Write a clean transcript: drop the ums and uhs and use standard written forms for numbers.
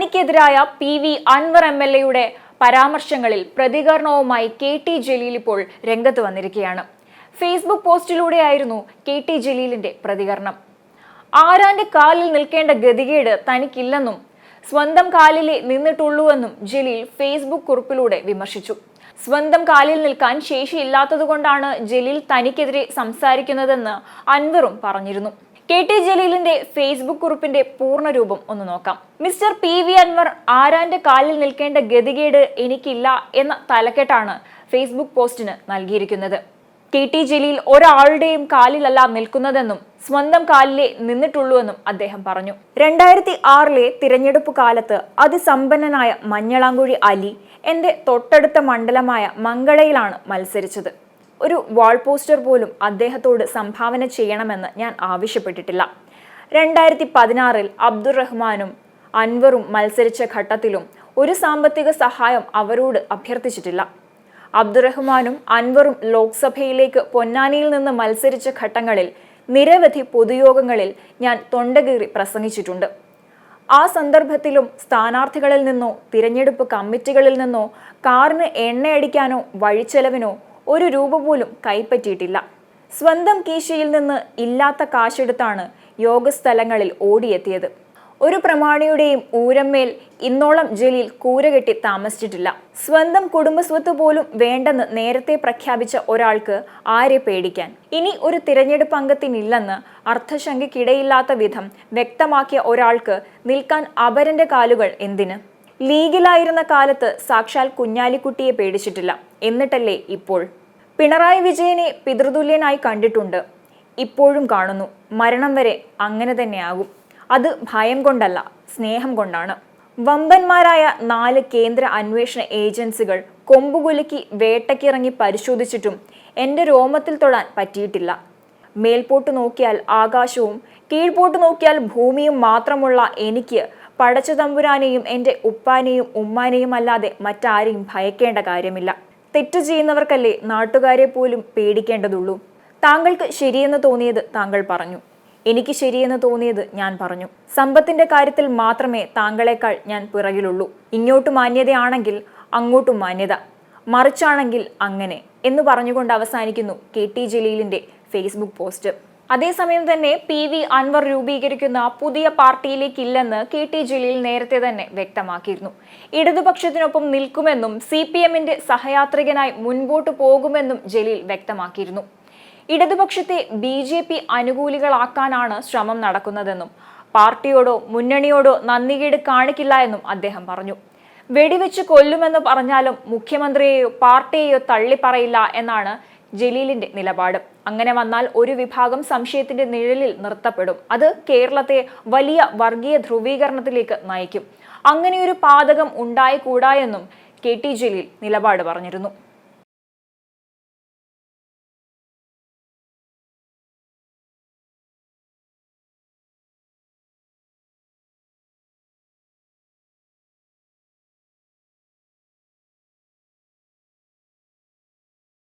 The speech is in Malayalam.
തനിക്കെതിരായ PV അൻവർ MLA പരാമർശങ്ങളിൽ പ്രതികരണവുമായി KT ജലീൽ ഇപ്പോൾ രംഗത്ത് വന്നിരിക്കുകയാണ്. ഫേസ്ബുക്ക് പോസ്റ്റിലൂടെയായിരുന്നു KT ജലീലിന്റെ പ്രതികരണം. ആരാന്റെ കാലിൽ നിൽക്കേണ്ട ഗതികേട് തനിക്കില്ലെന്നും സ്വന്തം കാലിലെ നിന്നിട്ടുള്ളൂവെന്നും ജലീൽ ഫേസ്ബുക്ക് കുറിപ്പിലൂടെ വിമർശിച്ചു. സ്വന്തം കാലിൽ നിൽക്കാൻ ശേഷിയില്ലാത്തതുകൊണ്ടാണ് ജലീൽ തനിക്കെതിരെ സംസാരിക്കുന്നതെന്ന് അൻവറും പറഞ്ഞിരുന്നു. KT ജലീലിന്റെ ഫേസ്ബുക്ക് കുറിപ്പിന്റെ പൂർണ്ണരൂപം ഒന്ന് നോക്കാം. മിസ്റ്റർ PV അൻവർ ആരാന്റെ കാലിൽ നിൽക്കേണ്ട ഗതികേട് എനിക്കില്ല എന്ന തലക്കെട്ടാണ് ഫേസ്ബുക്ക് പോസ്റ്റിന് നൽകിയിരിക്കുന്നത്. KT ജലീൽ ഒരാളുടെയും കാലിലല്ല നിൽക്കുന്നതെന്നും സ്വന്തം കാലിലെ നിന്നിട്ടുള്ളൂവെന്നും അദ്ദേഹം പറഞ്ഞു. 2006 തിരഞ്ഞെടുപ്പ് കാലത്ത് അതിസമ്പന്നനായ മഞ്ഞളാംകുഴി അലി എന്റെ തൊട്ടടുത്ത മണ്ഡലമായ മംഗളയിലാണ് മത്സരിച്ചത്. ഒരു വാൾ പോസ്റ്റർ പോലും അദ്ദേഹത്തോട് സംഭാവന ചെയ്യണമെന്ന് ഞാൻ ആവശ്യപ്പെട്ടിട്ടില്ല. 2016 അബ്ദുറഹ്മാനും അൻവറും മത്സരിച്ച ഘട്ടത്തിലും ഒരു സാമ്പത്തിക സഹായം അവരോട് അഭ്യർത്ഥിച്ചിട്ടില്ല. അബ്ദുറഹ്മാനും അൻവറും ലോക്സഭയിലേക്ക് പൊന്നാനിയിൽ നിന്ന് മത്സരിച്ച ഘട്ടങ്ങളിൽ നിരവധി പൊതുയോഗങ്ങളിൽ ഞാൻ തൊണ്ടകീറി പ്രസംഗിച്ചിട്ടുണ്ട്. ആ സന്ദർഭത്തിലും സ്ഥാനാർത്ഥികളിൽ നിന്നോ തിരഞ്ഞെടുപ്പ് കമ്മിറ്റികളിൽ നിന്നോ കാറിന് എണ്ണയടിക്കാനോ വഴിച്ചെലവിനോ ഒരു രൂപ പോലും കൈപ്പറ്റിയിട്ടില്ല. സ്വന്തം കീശയിൽ നിന്ന് ഇല്ലാത്ത കാശെടുത്താണ് യോഗസ്ഥലങ്ങളിൽ ഓടിയെത്തിയത്. ഒരു പ്രമാണിയുടെയും ഊരമ്മേൽ ഇന്നോളം ജലീൽ കൂരകെട്ടി താമസിച്ചിട്ടില്ല. സ്വന്തം കുടുംബസ്വത്ത് പോലും വേണ്ടെന്ന് നേരത്തെ പ്രഖ്യാപിച്ച ഒരാൾക്ക് ആരെ പേടിക്കാൻ? ഇനി ഒരു തിരഞ്ഞെടുപ്പ് അംഗത്തിനില്ലെന്ന് അർത്ഥശങ്കയ്ക്കിടയില്ലാത്ത വിധം വ്യക്തമാക്കിയ ഒരാൾക്ക് നിൽക്കാൻ അപരന്റെ കാലുകൾ എന്തിന്? ലീഗിലായിരുന്ന കാലത്ത് സാക്ഷാൽ കുഞ്ഞാലിക്കുട്ടിയെ പേടിച്ചിട്ടില്ല. എന്നിട്ടല്ലേ ഇപ്പോൾ? പിണറായി വിജയനെ പിതൃതുല്യനായി കണ്ടിട്ടുണ്ട്, ഇപ്പോഴും കാണുന്നു. മരണം വരെ അങ്ങനെ തന്നെയാകും. അത് ഭയം കൊണ്ടല്ല, സ്നേഹം കൊണ്ടാണ്. വമ്പന്മാരായ 4 കേന്ദ്ര അന്വേഷണ ഏജൻസികൾ കൊമ്പുകുലുക്കി വേട്ടക്കിറങ്ങി പരിശോധിച്ചിട്ടും എൻ്റെ രോമത്തിൽ തൊടാൻ പറ്റിയിട്ടില്ല. മേൽപോട്ട് നോക്കിയാൽ ആകാശവും കീഴ്പോട്ട് നോക്കിയാൽ ഭൂമിയും മാത്രമുള്ള എനിക്ക് പടച്ചതമ്പുരാനെയും എൻ്റെ ഉപ്പാനെയും ഉമ്മാനെയും അല്ലാതെ മറ്റാരെയും ഭയക്കേണ്ട കാര്യമില്ല. തെറ്റു ചെയ്യുന്നവർക്കല്ലേ നാട്ടുകാരെ പോലും പേടിക്കേണ്ടതുള്ളൂ. താങ്കൾക്ക് ശരിയെന്ന് തോന്നിയത് താങ്കൾ പറഞ്ഞു, എനിക്ക് ശരിയെന്ന് തോന്നിയത് ഞാൻ പറഞ്ഞു. സമ്പത്തിന്റെ കാര്യത്തിൽ മാത്രമേ താങ്കളെക്കാൾ ഞാൻ പിറകിലുള്ളൂ. ഇങ്ങോട്ട് മാന്യതയാണെങ്കിൽ അങ്ങോട്ടും മാന്യത, മറിച്ചാണെങ്കിൽ അങ്ങനെ എന്ന് പറഞ്ഞുകൊണ്ട് അവസാനിക്കുന്നു KT ജലീലിന്റെ ഫേസ്ബുക്ക് പോസ്റ്റ്. അതേസമയം തന്നെ PV അൻവർ രൂപീകരിക്കുന്ന പുതിയ പാർട്ടിയിലേക്കില്ലെന്ന് KT ജലീൽ നേരത്തെ തന്നെ വ്യക്തമാക്കിയിരുന്നു. ഇടതുപക്ഷത്തിനൊപ്പം നിൽക്കുമെന്നും CPMന്റെ സഹയാത്രികനായി മുൻപോട്ട് പോകുമെന്നും ജലീൽ വ്യക്തമാക്കിയിരുന്നു. ഇടതുപക്ഷത്തെ BJP അനുകൂലികളാക്കാനാണ് ശ്രമം നടക്കുന്നതെന്നും പാർട്ടിയോടോ മുന്നണിയോടോ നന്ദികേട് കാണിക്കില്ല എന്നും അദ്ദേഹം പറഞ്ഞു. വെടിവെച്ച് കൊല്ലുമെന്ന് പറഞ്ഞാലും മുഖ്യമന്ത്രിയെയോ പാർട്ടിയെയോ തള്ളിപ്പറയില്ല എന്നാണ് ജലീലിന്റെ നിലപാട്. അങ്ങനെ വന്നാൽ ഒരു വിഭാഗം സംശയത്തിന്റെ നിഴലിൽ നിർത്തപ്പെടും. അത് കേരളത്തെ വലിയ വർഗീയ ധ്രുവീകരണത്തിലേക്ക് നയിക്കും. അങ്ങനെയൊരു പാതകം ഉണ്ടായിക്കൂടാ എന്നും KT ജലീൽ നിലപാട് പറഞ്ഞിരുന്നു.